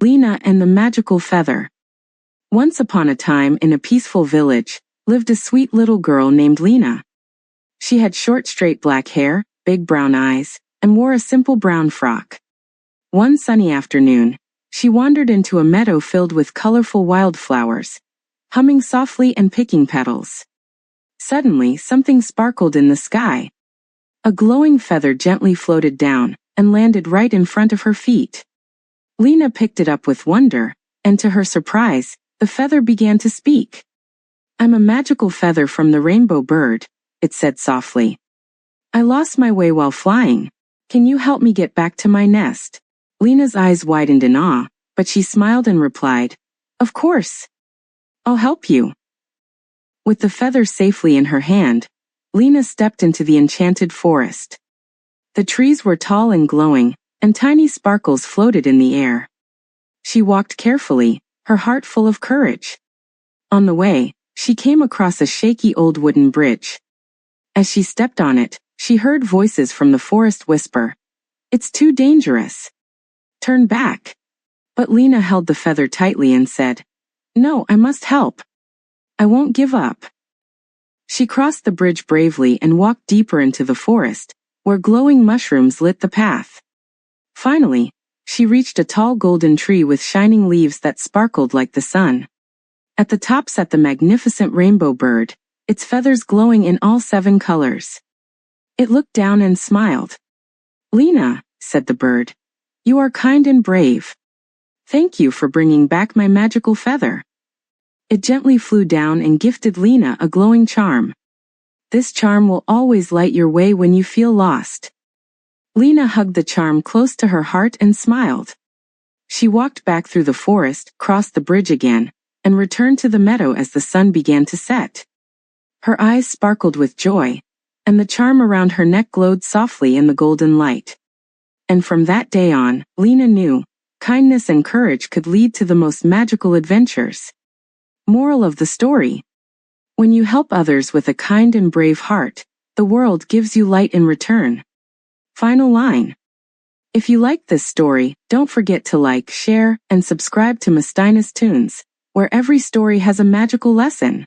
Lina and the Magical Feather. Once upon a time in a peaceful village, lived a sweet little girl named Lina. She had short straight black hair, big brown eyes, and wore a simple brown frock. One sunny afternoon, she wandered into a meadow filled with colorful wildflowers, humming softly and picking petals. Suddenly, something sparkled in the sky. A glowing feather gently floated down and landed right in front of her feet. Lina picked it up with wonder, and to her surprise, the feather began to speak. "I'm a magical feather from the rainbow bird," it said softly. "I lost my way while flying. Can you help me get back to my nest?" Lina's eyes widened in awe, but she smiled and replied, "Of course. I'll help you." With the feather safely in her hand, Lina stepped into the enchanted forest. The trees were tall and glowing, and tiny sparkles floated in the air. She walked carefully, her heart full of courage. On the way, she came across a shaky old wooden bridge. As she stepped on it, she heard voices from the forest whisper, "It's too dangerous. Turn back." But Lina held the feather tightly and said, "No, I must help. I won't give up." She crossed the bridge bravely and walked deeper into the forest, where glowing mushrooms lit the path. Finally, she reached a tall golden tree with shining leaves that sparkled like the sun. At the top sat the magnificent rainbow bird, its feathers glowing in all 7 colors. It looked down and smiled. "Lina," said the bird, "you are kind and brave. Thank you for bringing back my magical feather." It gently flew down and gifted Lina a glowing charm. "This charm will always light your way when you feel lost." Lina hugged the charm close to her heart and smiled. She walked back through the forest, crossed the bridge again, and returned to the meadow as the sun began to set. Her eyes sparkled with joy, and the charm around her neck glowed softly in the golden light. And from that day on, Lina knew, kindness and courage could lead to the most magical adventures. Moral of the story: when you help others with a kind and brave heart, the world gives you light in return. Final line. If you liked this story, don't forget to like, share, and subscribe to Mastinest Toons, where every story has a magical lesson.